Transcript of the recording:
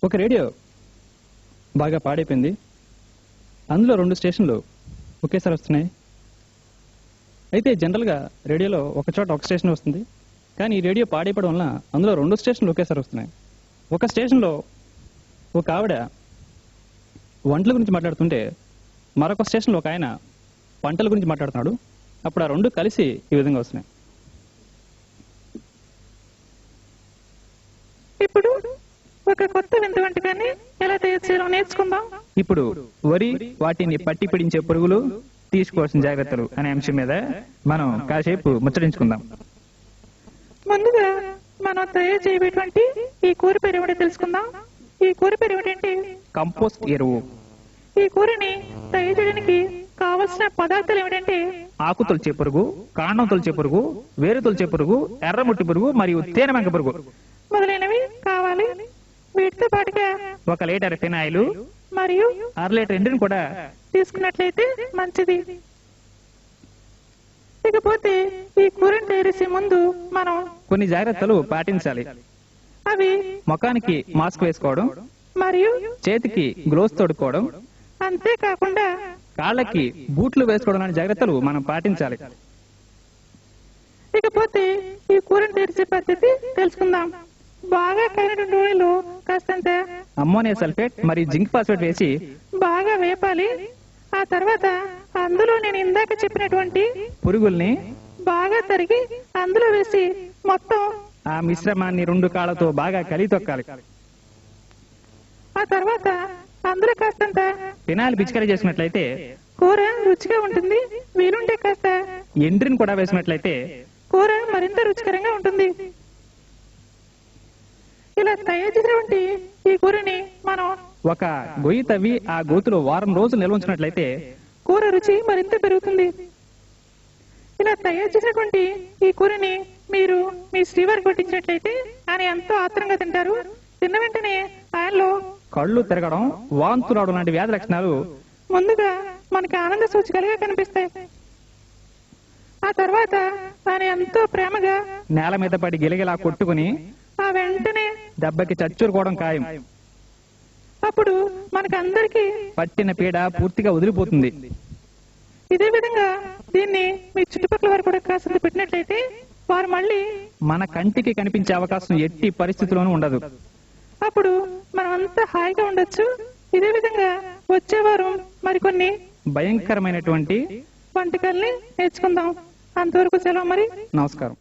ఒక రేడియో బాగా పాడైపోయింది. అందులో 2 స్టేషన్లు ఒకేసారి వస్తున్నాయి. అయితే జనరల్గా రేడియోలో ఒక చోట ఒక స్టేషన్ వస్తుంది. కానీ ఈ రేడియో పాడైపోవడం వలన అందులో 2 స్టేషన్లు ఒకేసారి వస్తున్నాయి. ఒక స్టేషన్లో ఒక ఆవిడ వంటల గురించి మాట్లాడుతుంటే మరొక స్టేషన్లో ఒక ఆయన పంటల గురించి మాట్లాడుతున్నాడు. అప్పుడు ఆ 2 కలిసి ఈ విధంగా వస్తున్నాయి. ఇప్పుడు ఒక కొత్త వింత వంటకాన్ని ఎలా తయారు చేయాలో నేర్చుకుందాం. ఇప్పుడు వరి, వాటిని పట్టి పిడించే పురుగులు, తీసుకోవాల్సిన జాగ్రత్తలు అనే అంశం మీద మనం కాసేపు ముచ్చరించుకుందాం. ముందుగా మనం తయారు చేయబోయేటువంటి ఈ కూర పేరు ఏమిటో తెలుసుకుందాం. ఈ కూర పేరు ఏమిటంటే కంపోస్ట్ ఎరువు. ఈ కూరని తయారు చేయడానికి కావలసిన పదార్థాలు ఏమిటంటే ఆకు తొలిచే పురుగు, కాండం తొలిచే పురుగు, వేరు తొలిచే పురుగు, ఎర్రముట్టి పురుగు మరియు తేనెమంక పురుగు మొదలైనవి కావాలి. వీటితో పాటుగా 1 లీటర్ ఫినాయిల్ మరియు 1/2 లీటర్ ఎండుని కూడా తీసుకున్నట్లయితే మంచిది. ఇకపోతే ఈ కూరని తయారు చేసే ముందు మనం కొన్ని జాగ్రత్తలు పాటించాలి. అవి ముఖానికి మాస్క్ వేసుకోవడం, మరియు చేతికి గ్లోవ్స్ తోడుకోవడం, అంతేకాకుండా కాళ్ళకి బూట్లు వేసుకోవడం లాంటి జాగ్రత్తలు మనం పాటించాలి. ఇకపోతే ఈ కూరని తెరిచే పద్ధతి తెలుసుకుందాం. బాగా కాగిన నూనెలో కాస్తంత అమ్మోనియా సల్ఫేట్ మరియు జింక్ ఫాస్ఫేట్ వేసి బాగా వేపాలి. ఆ తర్వాత అందులో నేను ఇందాక చెప్పినటువంటి పురుగుల్ని బాగా తరిగి అందులో వేసి మొత్తం ఆ మిశ్రమాన్ని 2 కాళ్ళతో బాగా కలితొక్కాలి. ఆ తర్వాత అందులో కాస్తంత ఫినాయిల్ పిచికారీ చేసినట్లయితే కూర రుచిగా ఉంటుంది. వీలుంటే కాస్త ఎండ్రిని కూడా వేసినట్లయితే కూర మరింత రుచికరంగా ఉంటుంది. ఇలా తయారు చేసినటువంటి ఈ కూరని మనం ఒక గొయ్యి తవ్వి ఆ గోతులో వారం రోజులు నిల్వ ఉంచినట్లయితే కూర రుచి మరింత పెరుగుతుంది. ఇలా తయారు చేసినటువంటి ఈ కూరని మీరు మీ శ్రీవారికి వడ్డించినట్లయితే ఆయన ఎంతో ఆత్రంగా తింటారు. తిన్న వెంటనే ఆయనలో కళ్ళు తిరగడం, వాంతులు రావడం లాంటి వ్యాధి లక్షణాలు ముందుగా మనకి ఆనంద సూచికలుగా కనిపిస్తాయి. ఆ తర్వాత ఆయన ఎంతో ప్రేమగా నేల మీద పడి గిలగిలా కొట్టుకుని ఆ వెంటనే దెబ్బకి చచ్చూరుకోవడం ఖాయం. అప్పుడు మనకందరికీ పట్టిన పీడ పూర్తిగా వదిలిపోతుంది. ఇదే విధంగా దీన్ని మీ చుట్టుపక్కల వారు కూడా కాస్త పెట్టినట్లయితే వారు మళ్ళీ మన కంటికి కనిపించే అవకాశం ఎట్టి పరిస్థితిలోనూ ఉండదు. అప్పుడు మనం అంతా హాయిగా ఉండొచ్చు. ఇదే విధంగా వచ్చేవారు మరికొన్ని భయంకరమైనటువంటి వంటకాల్ని నేర్చుకుందాం. అంతవరకు సెలవు మరి. నమస్కారం.